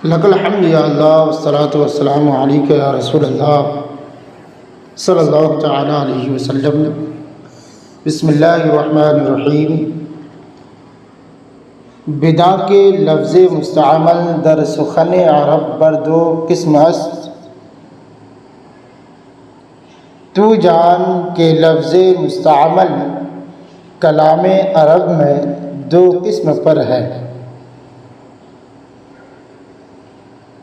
لک الحمد یا اللہ والصلاة والسلام علیک یا رسول اللہ صلی اللہ تعالی علیہ وسلم۔ بسم اللہ الرحمن الرحیم۔ بدا کے لفظ مستعمل در سخن عرب بر دو قسم است، تو جان کے لفظ مستعمل کلام عرب میں دو قسم پر ہے،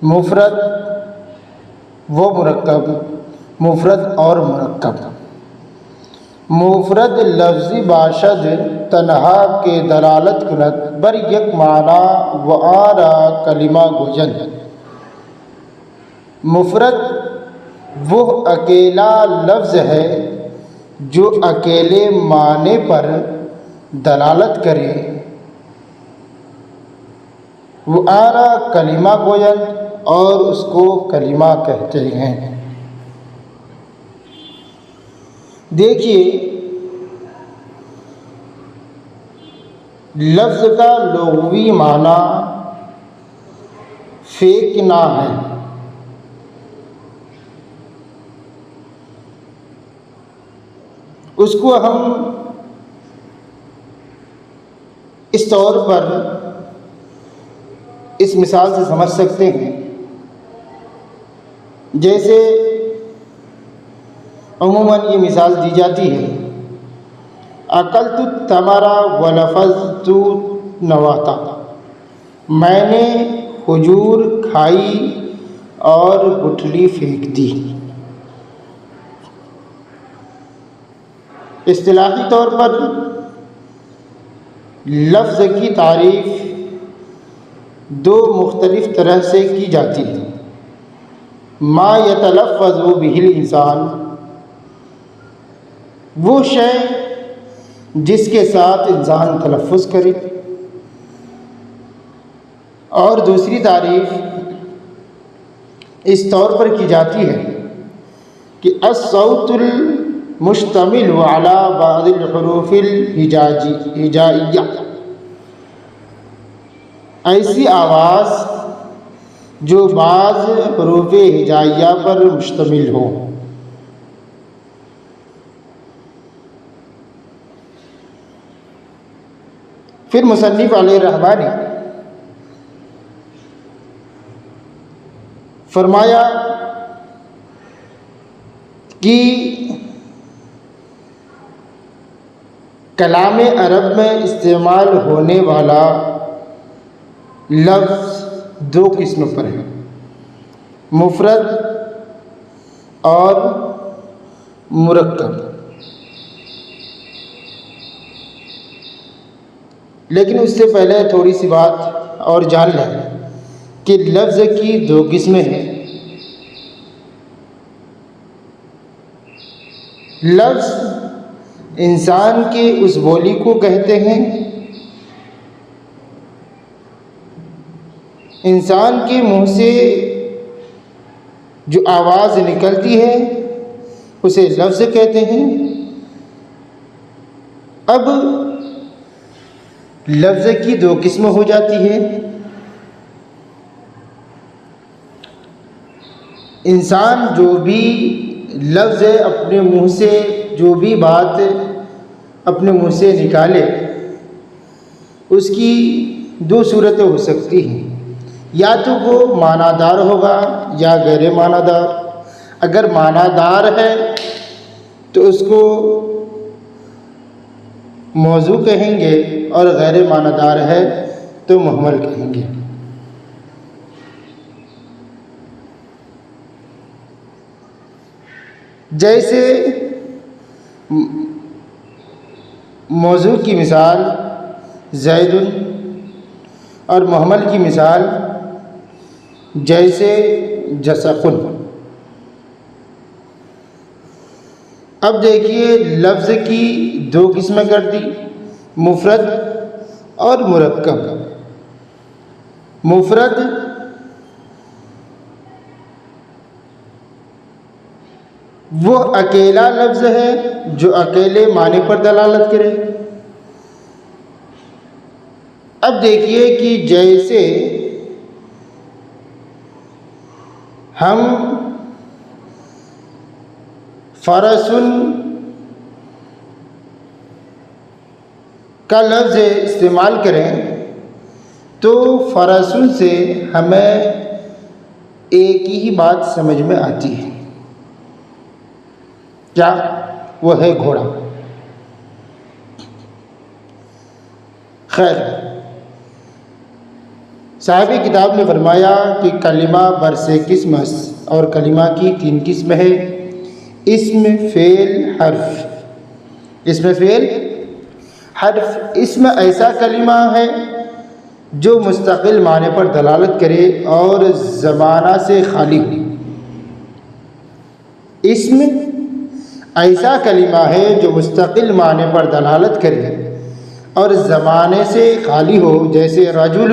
مفرد و مرکب۔ مفرد اور مرکب۔ مفرد لفظی باشد تنہا کے دلالت کند بر یک معنی و آرا کلمہ گویند۔ مفرد وہ اکیلا لفظ ہے جو اکیلے معنی پر دلالت کرے، وہ آرا کلمہ گویند اور اس کو کلمہ کہتے ہیں۔ دیکھیے، لفظ کا لغوی معنی پھینکنا ہے۔ اس کو ہم اس طور پر اس مثال سے سمجھ سکتے ہیں، جیسے عموماً یہ مثال دی جاتی ہے، اکلت التمر ولفظت نواتا، میں نے کھجور کھائی اور گٹھلی پھینک دی۔ اصطلاحی طور پر لفظ کی تعریف دو مختلف طرح سے کی جاتی ہے، ما یتلفظ بہ الانسان، وہ شے جس کے ساتھ انسان تلفظ کرے، اور دوسری تعریف اس طور پر کی جاتی ہے کہ الصوت المشتمل علی بعض الحروف الہجائیہ، ایسی آواز جو بعض حروف ہجائیہ پر مشتمل ہو۔ پھر مصنف علیہ الرحمہ نے فرمایا کہ کلام عرب میں استعمال ہونے والا لفظ دو قسم پر ہے، مفرد اور مرکب۔ لیکن اس سے پہلے تھوڑی سی بات اور جان لیں کہ لفظ کی دو قسمیں ہیں۔ لفظ انسان کی اس بولی کو کہتے ہیں، انسان کے منہ سے جو آواز نکلتی ہے اسے لفظ کہتے ہیں۔ اب لفظ کی دو قسم ہو جاتی ہے، انسان جو بھی لفظ اپنے منہ سے، جو بھی بات اپنے منہ سے نکالے، اس کی دو صورتیں ہو سکتی ہیں، یا تو وہ معنی دار ہوگا یا غیر معنی دار۔ اگر معنی دار ہے تو اس کو موضوع کہیں گے، اور غیر معنی دار ہے تو محمل کہیں گے۔ جیسے موضوع کی مثال زید، اور محمل کی مثال جیسے جسقن۔ اب دیکھیے، لفظ کی دو قسمیں کر دی، مفرد اور مرکب۔ مفرد وہ اکیلا لفظ ہے جو اکیلے معنی پر دلالت کرے۔ اب دیکھیے کہ جیسے ہم فرسن کا لفظ استعمال کریں تو فرسن سے ہمیں ایک ہی بات سمجھ میں آتی ہے، کیا؟ وہ ہے گھوڑا۔ خیر، صاحب کتاب نے فرمایا کہ کلمہ برسے قسم اور کلمہ کی 3 قسم ہے: اسم، فعل، حرف۔ اسم، فعل، حرف۔ اسم ایسا کلمہ ہے جو مستقل معنی پر دلالت کرے اور زمانہ سے خالی ہو۔ اسم ایسا کلمہ ہے جو مستقل معنی پر دلالت کرے اور زمانے سے خالی ہو، جیسے رجل،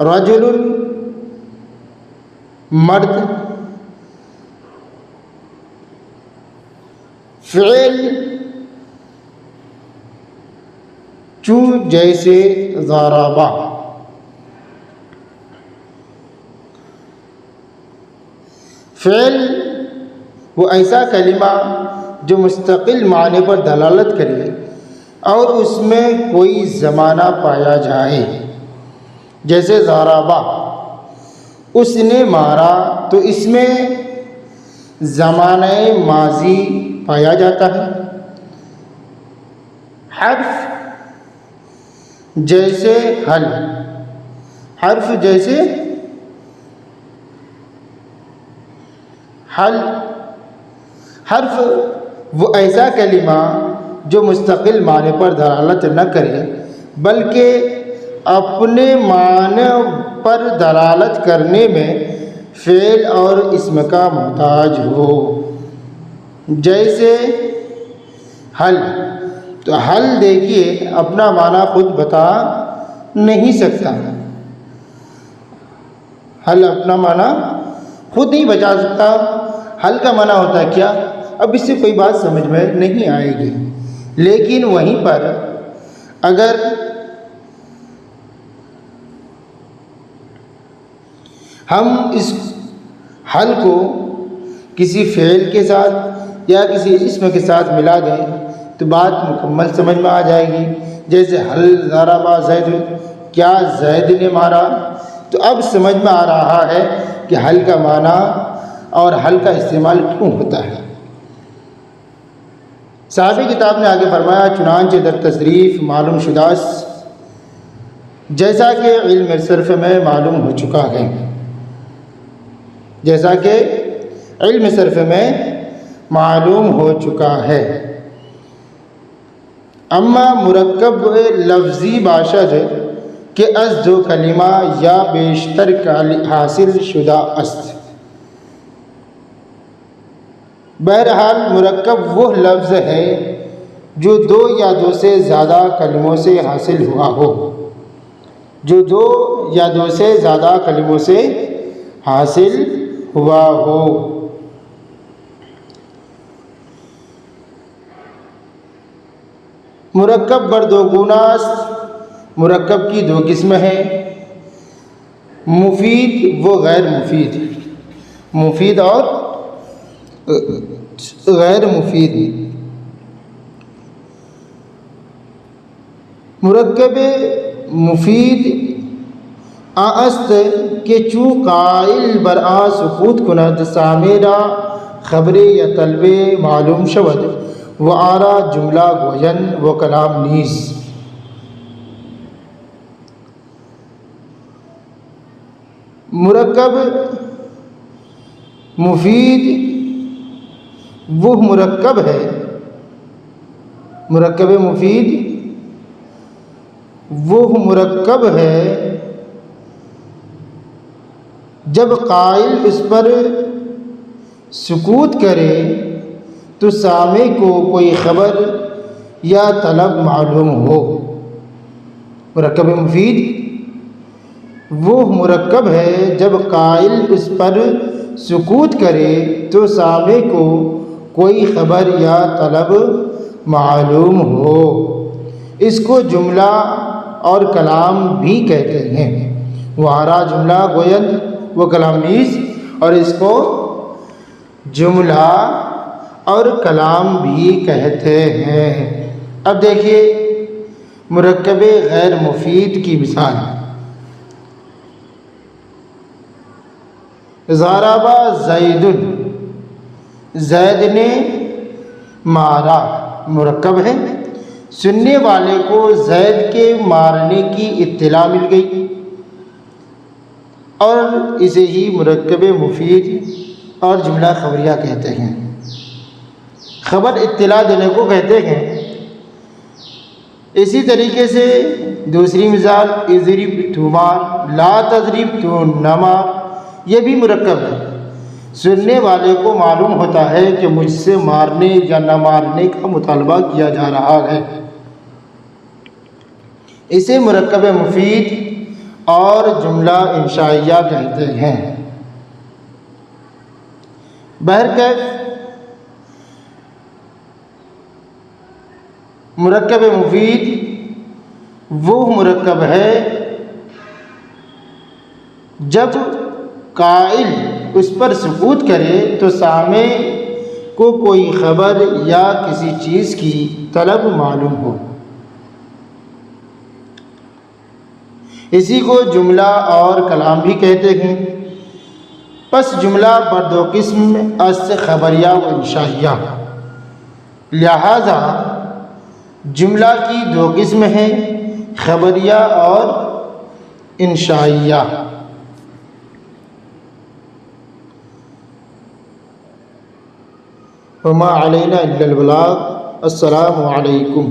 رجل مرد۔ فعل چو، جیسے ضربہ۔ فعل وہ ایسا کلمہ جو مستقل معنی پر دلالت کرے اور اس میں کوئی زمانہ پایا جائے، جیسے ضربہ، اس نے مارا، تو اس میں زمانہ ماضی پایا جاتا ہے۔ حرف جیسے حل، حرف جیسے حل۔ حرف وہ ایسا کلمہ جو مستقل معنی پر دلالت نہ کرے بلکہ اپنے معنی پر دلالت کرنے میں فعل اور اسم کا محتاج ہو، جیسے حل۔ تو حل دیکھیے اپنا معنی خود بتا نہیں سکتا، حل اپنا معنی خود نہیں بتا سکتا۔ حل کا معنی ہوتا ہے کیا؟ اب اس سے کوئی بات سمجھ میں نہیں آئے گی، لیکن وہیں پر اگر ہم اس حل کو کسی فعل کے ساتھ یا کسی اسم کے ساتھ ملا دیں تو بات مکمل سمجھ میں آ جائے گی، جیسے حل ضرب زید، کیا زید نے مارا؟ تو اب سمجھ میں آ رہا ہے کہ حل کا معنی اور حل کا استعمال کیوں ہوتا ہے۔ صاحب کتاب نے آگے فرمایا، چنانچہ در تصریف معلوم شدہ جیسا کہ علم صرف میں معلوم ہو چکا ہے، جیسا کہ علم صرف میں معلوم ہو چکا ہے۔ اما مرکب لفظی باشد کہ از دو کلمہ یا بیشتر کا حاصل شدہ است۔ بہرحال مرکب وہ لفظ ہے جو 2 یا 2 سے زیادہ کلموں سے حاصل ہوا ہو، جو 2 یا 2 سے زیادہ کلموں سے حاصل ہوا ہو۔ مرکب بر 2 گنا است۔ مرکب کی 2 قسم ہیں: مفید و غیر مفید۔ مفید اور غیر مفید۔ مرکب مفید است کہ چو قائل برآ سکوت کند سامیرا خبر یا طلب معلوم شود و آرا جملہ گوین و کلام نیز۔ مرکب مفید وہ مرکب ہے، مرکب مفید وہ مرکب ہے جب قائل اس پر سکوت کرے تو سامع کو کوئی خبر یا طلب معلوم ہو۔ مرکب مفید وہ مرکب ہے جب قائل اس پر سکوت کرے تو سامع کو کوئی خبر یا طلب معلوم ہو۔ اس کو جملہ اور کلام بھی کہتے ہیں۔ وہارا جملہ گوید و کلام نیز، اور اس کو جملہ اور کلام بھی کہتے ہیں۔ اب دیکھیے مرکب غیر مفید کی مثال، ضرب زید، زید نے مارا، مرکب ہے، سننے والے کو زید کے مارنے کی اطلاع مل گئی، اور اسے ہی مرکب مفید اور جملہ خبریہ کہتے ہیں۔ خبر اطلاع دینے کو کہتے ہیں۔ اسی طریقے سے دوسری مثال، اضرب تو مار، لا تضرب تو نہ مار، یہ بھی مرکب ہے، سننے والے کو معلوم ہوتا ہے کہ مجھ سے مارنے یا نہ مارنے کا مطالبہ کیا جا رہا ہے، اسے مرکب مفید اور جملہ انشائیہ کہتے ہیں۔ بہرکیف مرکب مفید وہ مرکب ہے جب قائل اس پر سکوت کرے تو سامع کو کوئی خبر یا کسی چیز کی طلب معلوم ہو، اسی کو جملہ اور کلام بھی کہتے ہیں۔ پس جملہ پر دو قسم است خبریہ و انشائیہ، لہذا جملہ کی دو قسم ہیں، خبریہ اور انشائیہ۔ وما علینا الا البلاغ۔ السلام علیکم۔